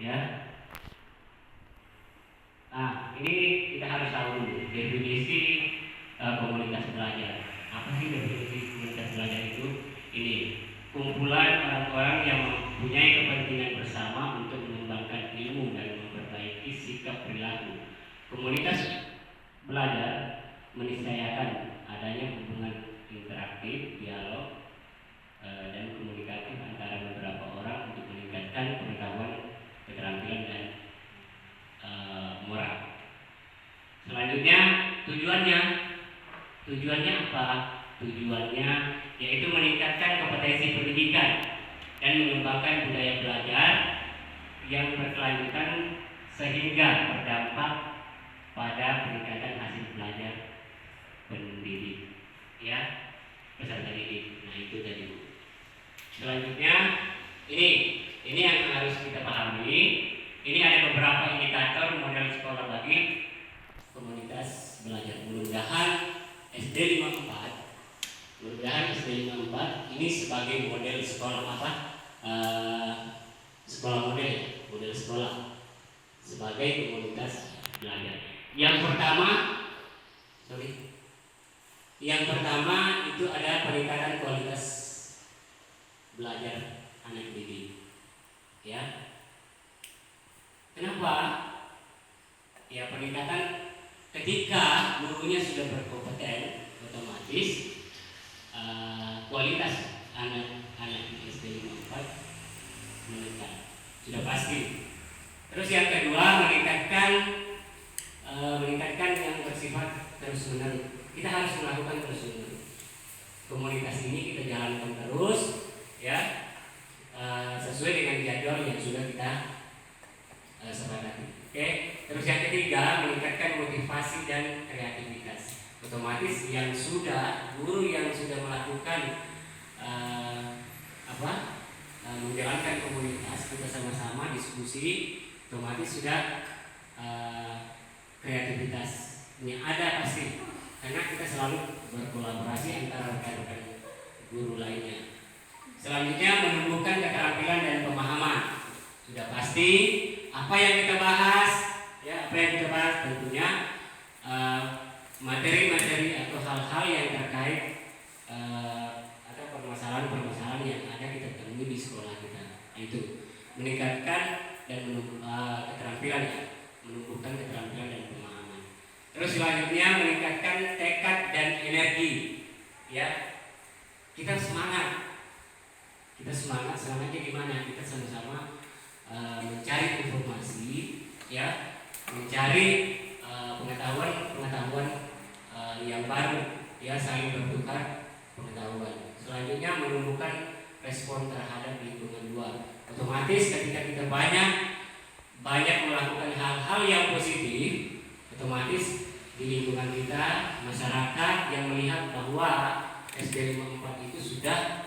Ya. Nah, ini kita harus tahu dulu definisi komunitas belajar. Apa sih definisi komunitas belajar itu? Ini kumpulan orang-orang yang mempunyai kepentingan bersama untuk mengembangkan ilmu dan memperbaiki sikap perilaku. Komunitas belajar meniscayakan adanya hubungan interaktif, dialog, dan komunikatif antara beberapa orang untuk meningkatkan pengetahuan, keterampilan, dan moral. Selanjutnya tujuannya apa? Tujuannya yaitu meningkatkan kompetensi pendidikan dan mengembangkan budaya belajar yang berkelanjutan sehingga berdampak pada peningkatan hasil belajar pendidik, ya, peserta didik. Nah, itu tadi. Selanjutnya ini yang harus kita pahami. Ini ada beberapa indikator model sekolah bagi komunitas belajar. Mudah-mudahan SD 54 ini sebagai model sekolah apa? Sekolah model sekolah sebagai komunitas belajar. Yang pertama itu ada peningkatan kualitas belajar anak didik. Ya. Kenapa? Ya, peningkatan ketika gurunya sudah berkompeten, otomatis kualitas anak di SD 54 meningkat, sudah pasti. Terus yang kedua, meningkatkan yang bersifat terus menerus. Kita harus melakukan terus menerus. Komunitas ini kita jalankan terus, ya, sesuai dengan jadwal yang sudah kita sepakati. Oke. Terus yang ketiga, meningkatkan motivasi dan kreativitas. Otomatis guru yang sudah melakukan menjalankan komunitas, kita sama-sama diskusi, otomatis sudah kreativitasnya ada pasti, karena kita selalu berkolaborasi antara rekan-rekan guru lainnya. Selanjutnya, menumbuhkan keterampilan dan pemahaman. Sudah pasti apa yang kita bahas tentunya materi-materi atau hal-hal yang terkait atau permasalahan-permasalahan yang ada kita temui di sekolah kita. Itu meningkatkan dan keterampilan, menumbuhkan keterampilan dan pemahaman. Terus selanjutnya, meningkatkan tekad dan energi. Ya, kita semangat. Semangatnya gimana? Kita sama-sama mencari informasi, ya, mencari pengetahuan yang baru, ya, saling bertukar pengetahuan. Selanjutnya, menumbuhkan respon terhadap lingkungan luar. Otomatis ketika kita banyak melakukan hal-hal yang positif, otomatis di lingkungan kita, masyarakat yang melihat bahwa SD 54 itu sudah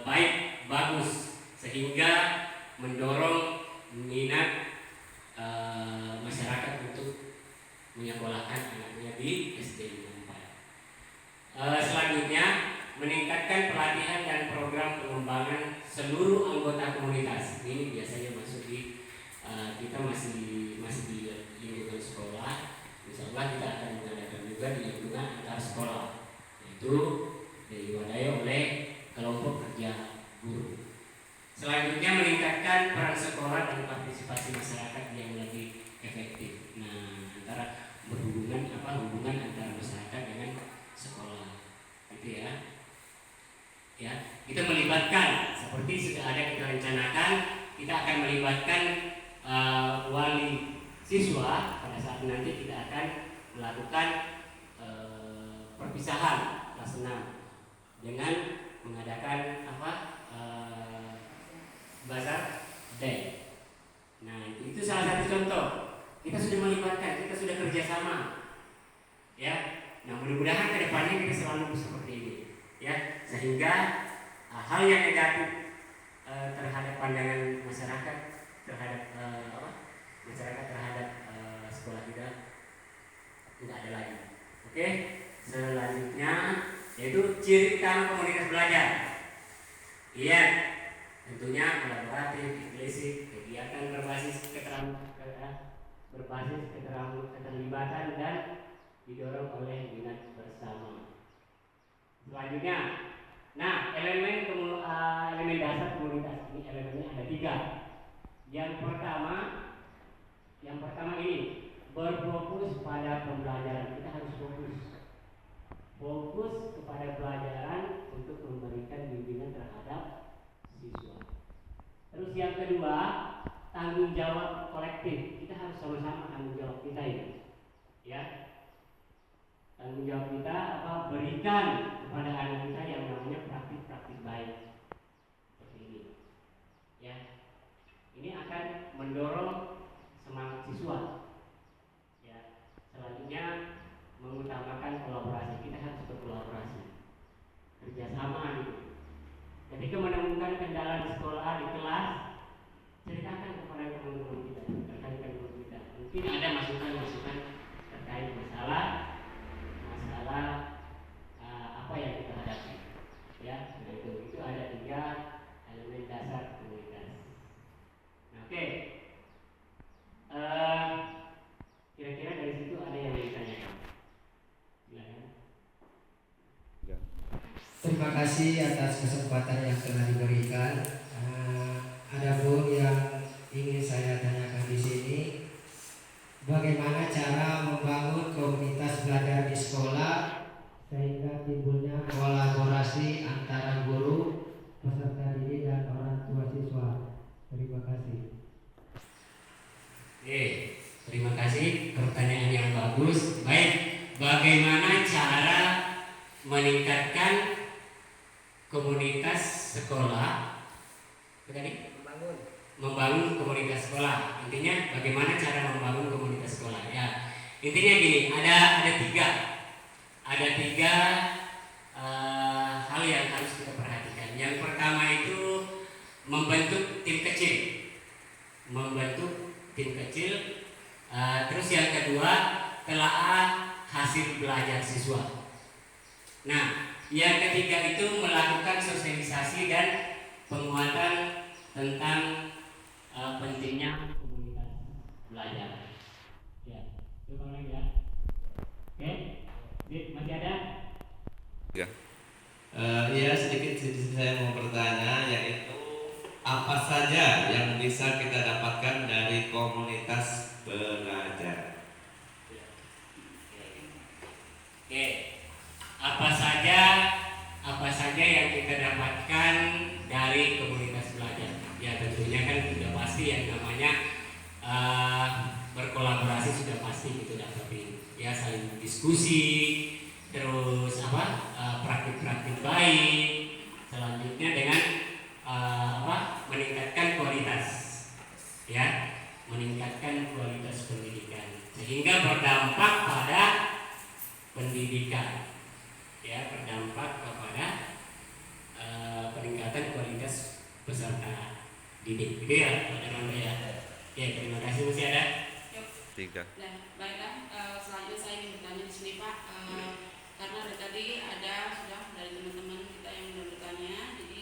baik, bagus, sehingga mendorong minat masyarakat untuk menyekolahkan anaknya di SD 54. Selanjutnya, meningkatkan pelatihan dan program pengembangan seluruh anggota komunitas. Ini biasanya masuk di kita masih di lingkungan sekolah. Insya Allah kita akan mengadakan juga di lingkungan antar sekolah, yaitu diwadahi oleh kelompok kerja guru. Selanjutnya, meningkatkan peran sekolah dan partisipasi masyarakat yang lebih efektif. Nah, hubungan antara masyarakat dengan sekolah, gitu ya. Ya, kita melibatkan, seperti sudah ada kita rencanakan, kita akan melibatkan wali siswa pada saat nanti kita akan melakukan perpisahan kelas 6 dengan mengadakan bazar day. Nah, itu salah satu contoh. Kita sudah melibatkan, kita sudah kerjasama, ya. Nah, mudah-mudahan kedepannya kita selalu seperti ini, ya, sehingga hal yang negatif terhadap pandangan masyarakat terhadap sekolah kita tidak ada lagi. Oke. Selanjutnya yaitu ciri utama komunitas belajar. Iya, tentunya tentunya kolaboratif, inklusif, kegiatan berbasis keterlibatan dan didorong oleh minat bersama. Selanjutnya, nah elemen dasar komunitas ini elemennya ada 3. Yang pertama ini berfokus pada pembelajaran. Kita harus fokus kepada pelajaran untuk memberikan bimbingan terhadap siswa. Terus yang kedua, tanggung jawab kolektif. Kita harus sama-sama tanggung jawab kita ini, ya. Tanggung jawab kita berikan kepada anak kita yang namanya praktik-praktik baik seperti ini, ya. Ini akan mendorong semangat siswa, ya. Selanjutnya mengutamakan kolaborasi. Kita harus berkolaborasi, kerjasama gitu. Ketika menemukan kendala di sekolah, di kelas, ceritakan kepada teman-teman kita, rekan-rekan kita. Mungkin ada masukan-masukan terkait masalah apa yang kita hadapi, ya. Nah, itu ada 3 elemen dasar komunitas. Nah, oke. Kira-kira dari situ ada yang ditanyakan? Silakan. Terima kasih atas kesempatan yang telah diberikan. Adapun yang ingin saya tanyakan di sini, bagaimana cara membangun komunitas belajar di sekolah sehingga timbulnya kolaborasi antara guru, peserta didik dan orang tua siswa. Terima kasih. Terima kasih, pertanyaan yang bagus. Baik, bagaimana cara meningkatkan komunitas sekolah? Membangun komunitas sekolah. Intinya bagaimana cara membangun komunitas sekolah? Ya, intinya gini, ada 3 hal yang harus kita perhatikan. Yang pertama itu membentuk tim kecil. Terus yang kedua, telaah hasil belajar siswa. Nah, yang ketiga itu melakukan sosialisasi dan penguatan tentang pentingnya komunitas belajar. Ya, coba lagi ya. Oke, masih ada? Ya. Ya, sedikit saya mau bertanya, yaitu apa saja yang bisa kita dapatkan dari komunitas belajar? Oke, apa saja yang kita dapatkan dari komunitas belajar? Ya, tentunya kan sudah pasti yang namanya berkolaborasi sudah pasti kita dapatin. Ya, saling diskusi, terus praktik-praktik baik. Selanjutnya dengan meningkatkan kualitas, ya, meningkatkan kualitas pendidikan sehingga berdampak pada pendidikan, ya, berdampak kepada peningkatan kualitas peserta didik. Gitu ya, Pak Darmanto ya. Oke, terima kasih. Masih ada? 3. Nah, baiklah, selanjutnya saya ingin bertanya di sini Pak, karena dari tadi ada sudah dari teman-teman kita yang sudah bertanya, jadi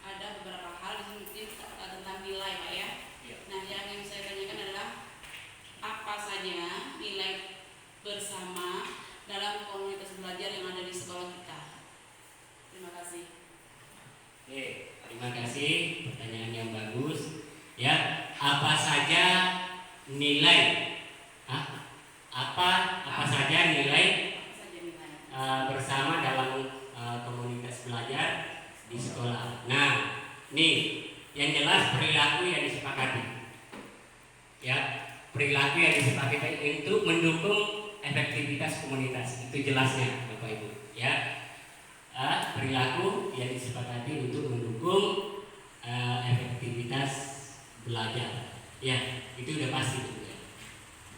ada beberapa hal di sini tentang nilai Pak ya. Nah, yang ingin saya tanyakan adalah apa saja nilai bersama dalam komunitas belajar yang ada di sekolah kita. Terima kasih. Oke, terima kasih, pertanyaan yang bagus. Ya, apa saja nilai? Apa saja nilai bersama dalam komunitas belajar di sekolah? Nah, nih yang jelas perilaku yang disepakati. Ya, perilaku yang disepakati untuk mendukung efektivitas komunitas, itu jelasnya Bapak Ibu, ya. Perilaku yang disepakati untuk mendukung efektivitas belajar, ya, itu udah pasti ya.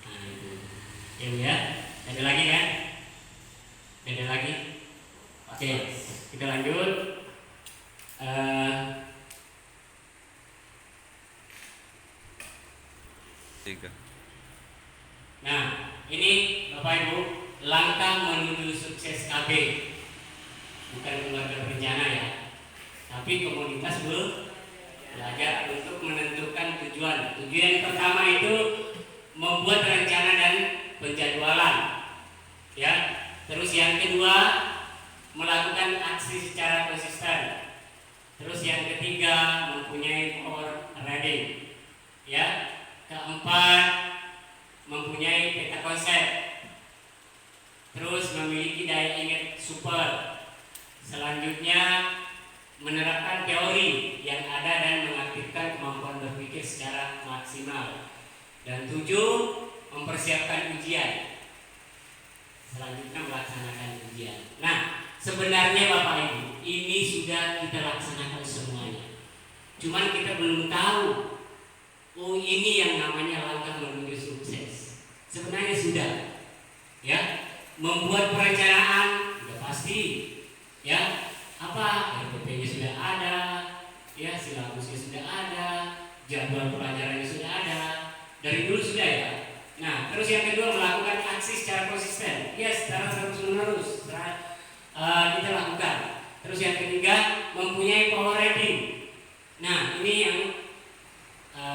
Nah, itu ya Bu ya. Ada lagi kan? Ada lagi? Oke, kita lanjut. 3. Nah, ini Bapak Ibu, langkah menuju sukses KB. Bukan keluarga berencana ya, tapi komunitas belajar untuk menentukan tujuan. Tujuan pertama itu membuat rencana dan penjadwalan, ya. Terus yang kedua melakukan aksi secara konsisten. Terus yang ketiga mempunyai power reading, ya. Keempat mempunyai peta konsep. Terus memiliki daya ingat super. Selanjutnya menerapkan teori yang ada dan mengaktifkan kemampuan berpikir secara maksimal. Dan 7, mempersiapkan ujian. Selanjutnya melaksanakan ujian. Nah, sebenarnya Bapak Ibu, ini sudah kita laksanakan semuanya. Cuman kita belum tahu, oh ini yang namanya langkah menuju sukses. Sebenarnya sudah, ya. Membuat perencanaan sudah pasti, ya. Apa? RPP-nya sudah ada, ya. Silabusnya sudah ada, jadwal pelajarannya sudah ada. Dari dulu sudah, ya. Nah, terus yang kedua melakukan aksi secara konsisten, ya, secara terus-menerus kita lakukan. Terus yang ketiga mempunyai power reading. Nah, ini yang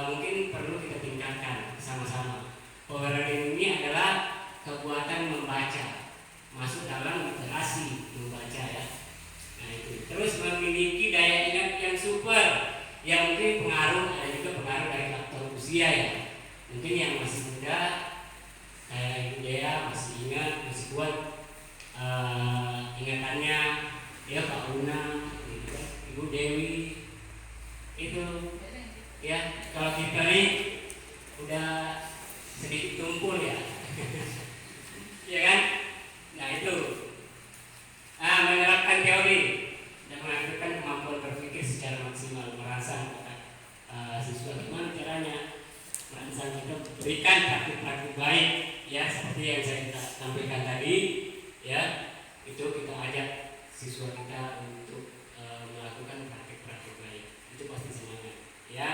mungkin perlu kita tingkatkan sama-sama. Power reading ini adalah kekuatan membaca, masuk dalam literasi membaca, ya. Nah itu. Terus memiliki daya ingat yang super, yang mungkin pengaruh, ada juga pengaruh dari faktor usia, ya. Mungkin yang masih muda kayak Ibu Dea masih ingat, masih kuat ingatannya, ya, Pak Una, gitu, Ibu Dewi itu, ya. Kalau kita nih udah sedikit tumpul, ya. Ya kan? Nah itu. Menerapkan teori dan mengaktifkan kemampuan berpikir secara maksimal, merangsang siswa. Gimana caranya merangsang? Kita berikan praktik-praktik baik, ya, seperti yang saya sampaikan tadi, ya. Itu kita ajak siswa kita untuk melakukan praktik-praktik baik. Itu pasti semangat, ya.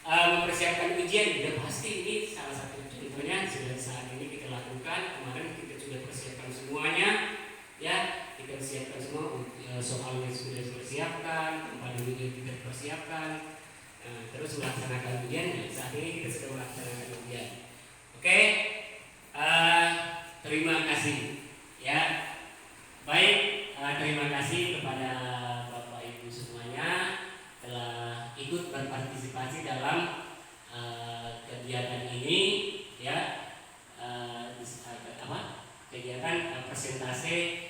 Mempersiapkan ujian juga pasti, ini salah satu contohnya sudah saat ini kita lakukan. Kemarin kita sudah persiapkan semuanya, ya. Kita siapkan semua, soalnya sudah dipersiapkan, tempat duduknya kita persiapkan, terus melaksanakan ujian. Ya, saat ini kita sudah melaksanakan ujian. Oke, terima kasih, ya. Baik, terima kasih kepada Bapak Ibu semuanya telah ikut berpartisipasi dalam kegiatan ini, ya. Kegiatan presentasi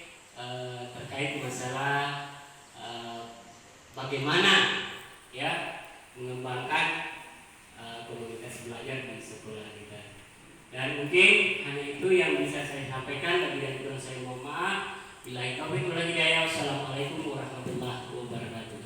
terkait masalah bagaimana, ya, mengembangkan komunitas belajar di sekolah kita. Dan mungkin hanya itu yang bisa saya sampaikan. Lebih dari itu saya mohon maaf. Billahi taufiq wal hidayah. Wassalamualaikum warahmatullahi wabarakatuh.